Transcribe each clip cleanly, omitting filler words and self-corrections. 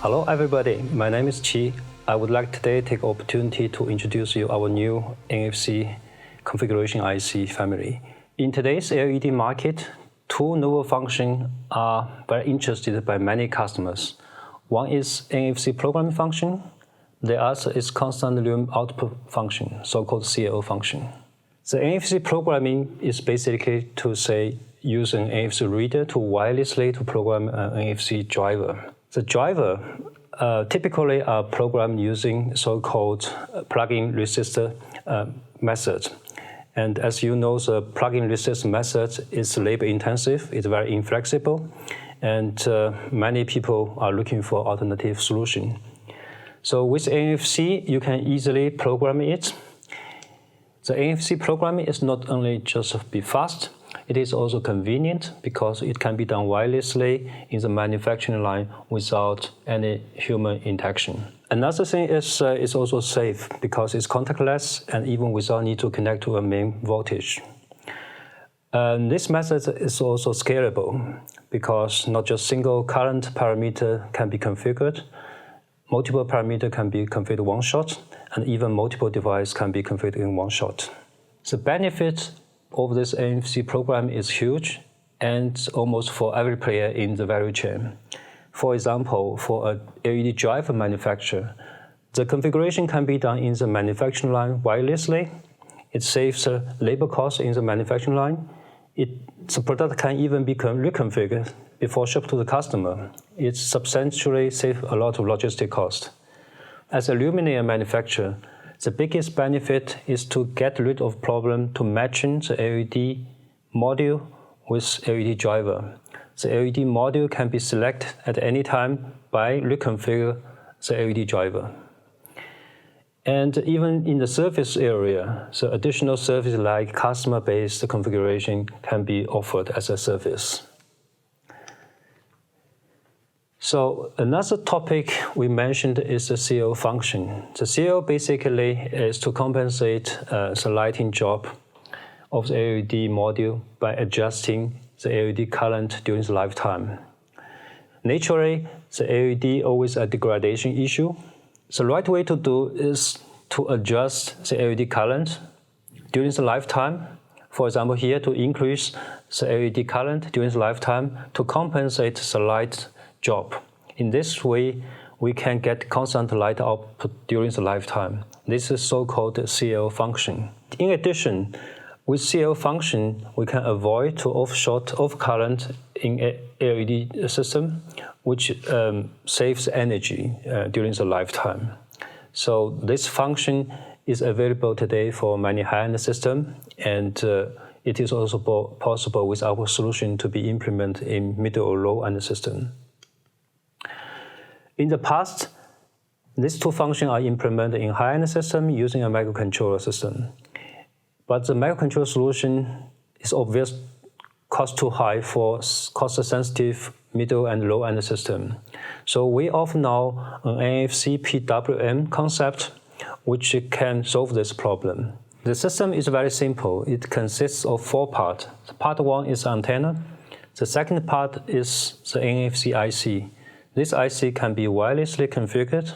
Hello everybody, my name is Qi. I would like today take opportunity to introduce you our new NFC configuration IC family. In today's LED market, two novel functions are very interested by many customers. One is NFC programming function. The other is constant lumen output function, so-called CLO function. The NFC programming is basically to say use an NFC reader to wirelessly to program an NFC driver. The driver typically are programmed using so-called plug-in resistor method. And as you know, the plug-in resistor method is labor-intensive, it's very inflexible, and many people are looking for alternative solution. So with NFC, you can easily program it. The NFC programming is not only just be fast, it is also convenient because it can be done wirelessly in the manufacturing line without any human interaction. Another thing is it's also safe because it's contactless and even without need to connect to a main voltage. This method is also scalable because not just single current parameter can be configured, multiple parameters can be configured one shot, and even multiple devices can be configured in one shot. The benefit of this NFC program is huge and almost for every player in the value chain. For example, for a LED driver manufacturer, the configuration can be done in the manufacturing line wirelessly. It saves labor costs in the manufacturing line. The product can even be reconfigured before shipped to the customer. It substantially saves a lot of logistic cost. As a luminaire manufacturer, the biggest benefit is to get rid of problem to matching the LED module with LED driver. The LED module can be selected at any time by reconfigure the LED driver. And even in the service area, the additional service like customer-based configuration can be offered as a service. So another topic we mentioned is the CLO function. The CLO basically is to compensate the lighting drop of the LED module by adjusting the LED current during the lifetime. Naturally, the LED always a degradation issue. The right way to do is to adjust the LED current during the lifetime. For example, here to increase the LED current during the lifetime to compensate the light drop. In this way, we can get constant light output during the lifetime. This is so-called CLO function. In addition, with CLO function, we can avoid to offshort of current in a LED system, which saves energy during the lifetime. So this function is available today for many high-end systems, and it is also possible with our solution to be implemented in middle or low-end system. In the past, these two functions are implemented in high-end system using a microcontroller system. But the microcontroller solution is obviously cost too high for cost-sensitive middle and low-end system. So we offer now an NFC-PWM concept which can solve this problem. The system is very simple. It consists of 4 parts. Part 1 is antenna. The second part is the NFC IC. This IC can be wirelessly configured.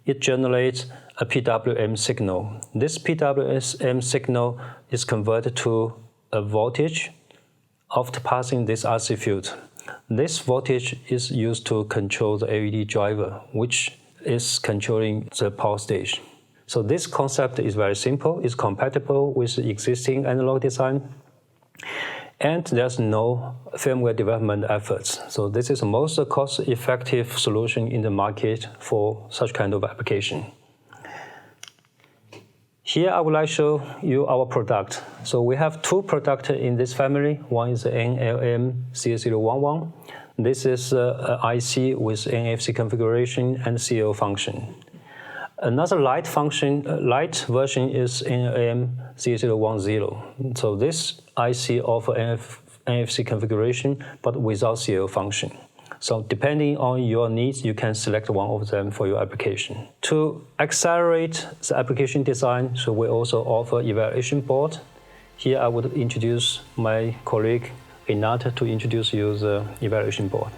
It generates a PWM signal. This PWM signal is converted to a voltage after passing this RC field. This voltage is used to control the LED driver, which is controlling the power stage. So this concept is very simple. It's compatible with the existing analog design. And there's no firmware development efforts. So this is the most cost-effective solution in the market for such kind of application. Here I would like to show you our product. So we have 2 products in this family. One is the NLM0011. This is an IC with NFC configuration and CLO function. Another light version is NLM0010. So this IC offers NFC configuration but without CLO function. So depending on your needs, you can select one of them for your application. To accelerate the application design, so we also offer evaluation board. Here I would introduce my colleague Renata to introduce you the evaluation board.